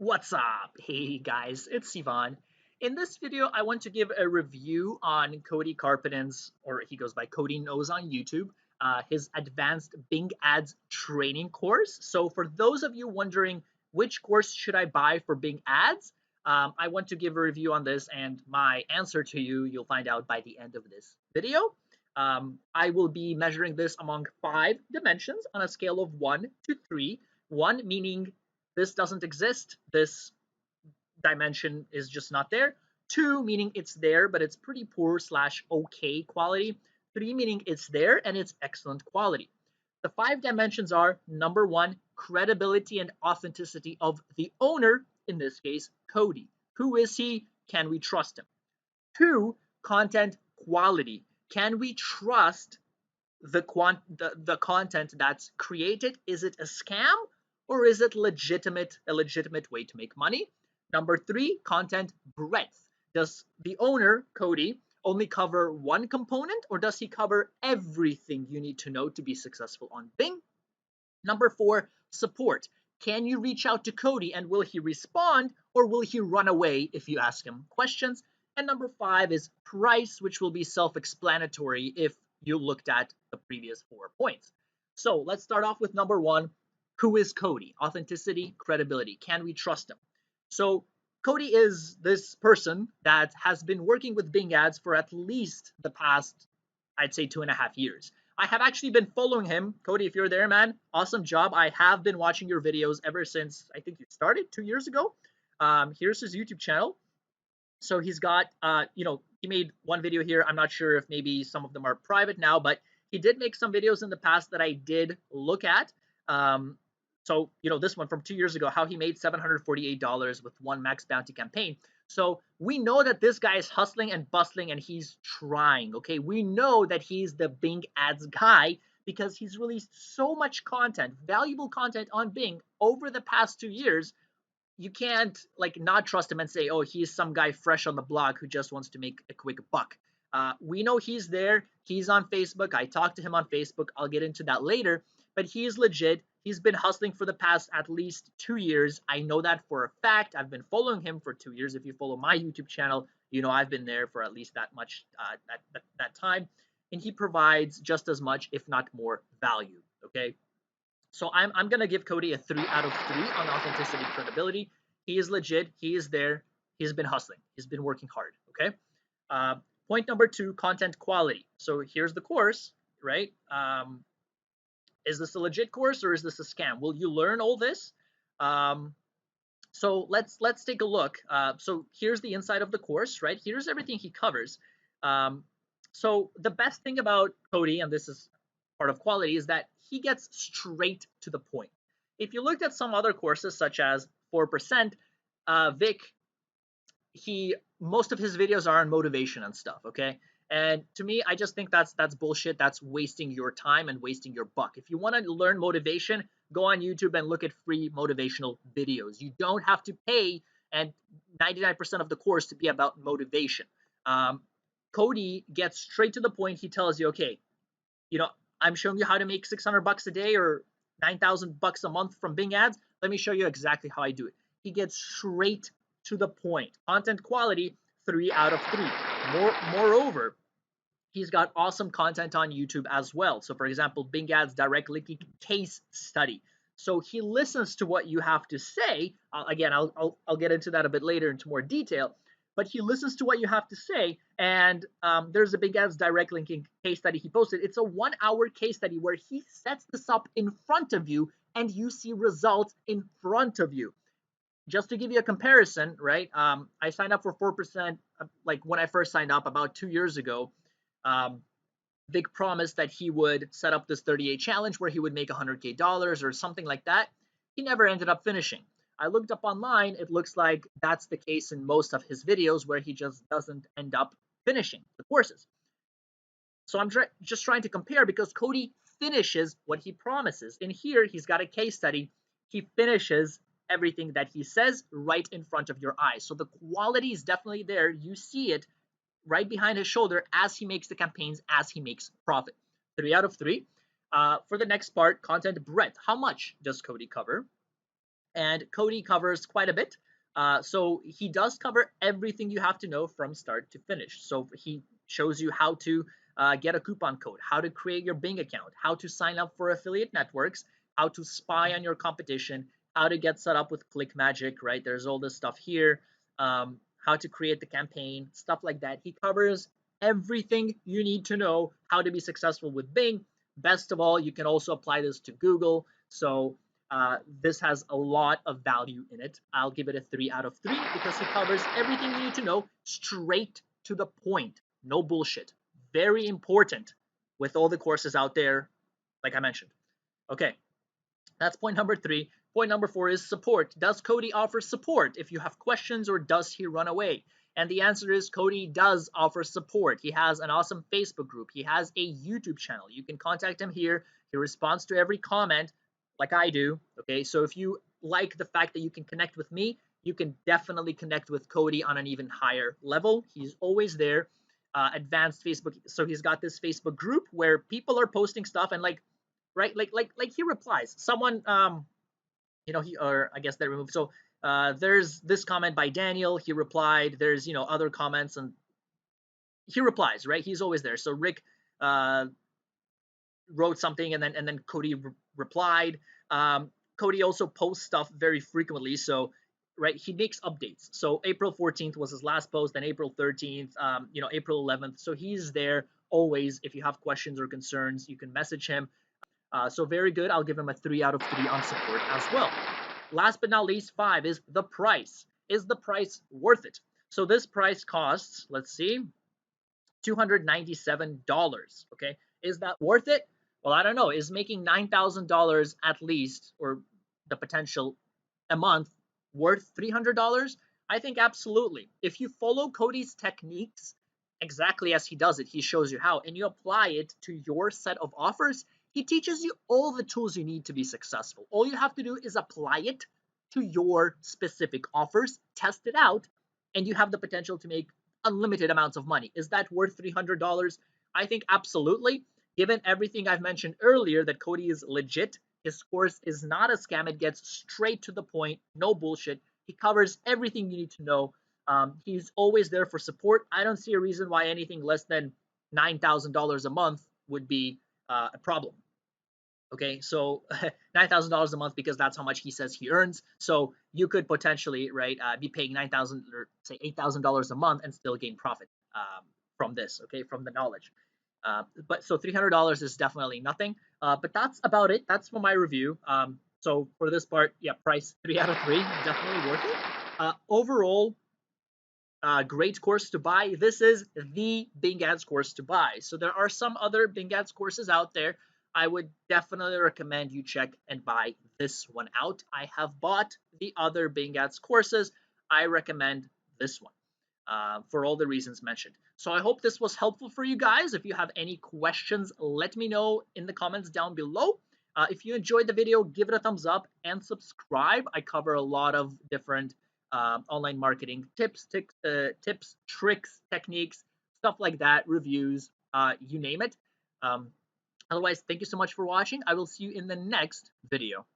What's up? Hey guys, it's Sivan. In this video, I want to give a review on Kody Carpenter's, or he goes by Kody Knows on YouTube, his advanced Bing Ads training course. So for those of you wondering which course should I buy for Bing Ads, I want to give a review on this, and my answer to you'll find out by the end of this video. I will be measuring this among 5 dimensions on a scale of 1 to 3. 1 meaning this doesn't exist, this dimension is just not there. 2 meaning it's there, but it's pretty poor slash okay quality. 3 meaning it's there and it's excellent quality. The 5 dimensions are: number 1, credibility and authenticity of the owner, in this case, Kody. Who is he? Can we trust him? 2, content quality. Can we trust the content that's created? Is it a scam or is it a legitimate way to make money? Number 3, content breadth. Does the owner, Kody, only cover one component, or does he cover everything you need to know to be successful on Bing? Number 4, support. Can you reach out to Kody and will he respond, or will he run away if you ask him questions? And number 5 is price, which will be self-explanatory if you looked at the previous 4 points. So let's start off with number 1. Who is Kody? Authenticity, credibility. Can we trust him? So Kody is this person that has been working with Bing Ads for at least the past, I'd say, 2.5 years. I have actually been following him. Kody, if you're there, man, awesome job. I have been watching your videos ever since I think you started 2 years ago. Here's his YouTube channel. So he's got, he made one video here. I'm not sure if maybe some of them are private now, but he did make some videos in the past that I did look at. So, this one from 2 years ago, how he made $748 with one max bounty campaign. So we know that this guy is hustling and bustling and he's trying, okay? We know that he's the Bing Ads guy because he's released so much content, valuable content on Bing over the past 2 years. You can't not trust him and say, oh, he's some guy fresh on the block who just wants to make a quick buck. We know he's there. He's on Facebook. I talked to him on Facebook. I'll get into that later. But he's legit. He's been hustling for the past at least 2 years. I know that for a fact. I've been following him for 2 years. If you follow my YouTube channel, you know I've been there for at least that much that time. And he provides just as much, if not more, value. Okay. So I'm gonna give Kody a 3 out of 3 on authenticity and credibility. He is legit. He is there. He's been hustling. He's been working hard. Okay. Uh, Point number 2, content quality. So here's the course, right? Is this a legit course or is this a scam? Will you learn all this? So let's take a look. So here's the inside of the course, right? Here's everything he covers. So the best thing about Kody, and this is part of quality, is that he gets straight to the point. If you looked at some other courses such as 4%, Vic, most of his videos are on motivation and stuff, okay? And to me, I just think that's bullshit. That's wasting your time and wasting your buck. If you want to learn motivation, go on YouTube and look at free motivational videos. You don't have to pay, and 99% of the course to be about motivation. Kody gets straight to the point. He tells you, okay, I'm showing you how to make $600 a day or $9,000 a month from Bing Ads. Let me show you exactly how I do it. He gets straight to the point. Content quality, 3 out of 3. Moreover, he's got awesome content on YouTube as well. So for example, Bing Ads direct linking case study. So he listens to what you have to say. Again, I'll get into that a bit later into more detail. But he listens to what you have to say, and there's a Bing Ads direct linking case study he posted. It's a 1-hour case study where he sets this up in front of you, and you see results in front of you. Just to give you a comparison, right? I signed up for 4%, like when I first signed up about 2 years ago. Vic promised that he would set up this 30-day challenge where he would make $100K or something like that. He never ended up finishing. I looked up online. It looks like that's the case in most of his videos where he just doesn't end up finishing the courses. So I'm just trying to compare because Kody finishes what he promises. In here, he's got a case study. He finishes everything that he says right in front of your eyes. So the quality is definitely there. You see it right behind his shoulder as he makes the campaigns, as he makes profit. 3 out of 3. For the next part, content breadth. How much does Kody cover? and Kody covers quite a bit. So he does cover everything you have to know from start to finish. So he shows you how to get a coupon code, how to create your Bing account, how to sign up for affiliate networks, how to spy on your competition, how to get set up with Click Magic, right? There's all this stuff here, how to create the campaign, stuff like that. He covers everything you need to know how to be successful with Bing. Best of all, you can also apply this to Google. So this has a lot of value in it. I'll give it a 3 out of 3 because he covers everything you need to know straight to the point. No bullshit. Very important with all the courses out there, like I mentioned. Okay, that's point number 3. Point number 4 is support. Does Kody offer support if you have questions, or does he run away? And the answer is Kody does offer support. He has an awesome Facebook group. He has a YouTube channel. You can contact him here. He responds to every comment like I do. Okay, so if you like the fact that you can connect with me, you can definitely connect with Kody on an even higher level. He's always there. Advanced Facebook. So he's got this Facebook group where people are posting stuff, and like, right, like he replies. Someone he, or I guess they removed. So there's this comment by Daniel. He replied. There's other comments, and he replies. Right, he's always there. So Rick uh, wrote something, and then Kody replied. Kody also posts stuff very frequently. So right, he makes updates. So April 14th was his last post, then April 13th, April 11th. So he's there always. If you have questions or concerns, you can message him. So very good. I'll give him a 3 out of 3 on support as well. Last but not least, 5 is the price. Is the price worth it? So this price costs, let's see, $297. Okay, is that worth it? Well, I don't know. Is making $9,000 at least, or the potential a month, worth $300? I think absolutely. If you follow Kody's techniques exactly as he does it, he shows you how, and you apply it to your set of offers, he teaches you all the tools you need to be successful. All you have to do is apply it to your specific offers, test it out, and you have the potential to make unlimited amounts of money. Is that worth $300? I think absolutely. Given everything I've mentioned earlier, that Kody is legit, his course is not a scam. It gets straight to the point, no bullshit. He covers everything you need to know. He's always there for support. I don't see a reason why anything less than $9,000 a month would be a problem. Okay, so $9,000 a month, because that's how much he says he earns. So you could potentially, right, be paying $9,000 or say $8,000 a month and still gain profit from this. Okay, from the knowledge. But so $300 is definitely nothing. But that's about it. That's for my review. So for this part, yeah, price 3 out of 3, definitely worth it. Overall, great course to buy. This is the Bing Ads course to buy. So there are some other Bing Ads courses out there. I would definitely recommend you check and buy this one out. I have bought the other Bing Ads courses. I recommend this one for all the reasons mentioned. So I hope this was helpful for you guys. If you have any questions, let me know in the comments down below. If you enjoyed the video, give it a thumbs up and subscribe. I cover a lot of different online marketing tips, tricks, techniques, stuff like that, reviews, you name it. Otherwise, thank you so much for watching. I will see you in the next video.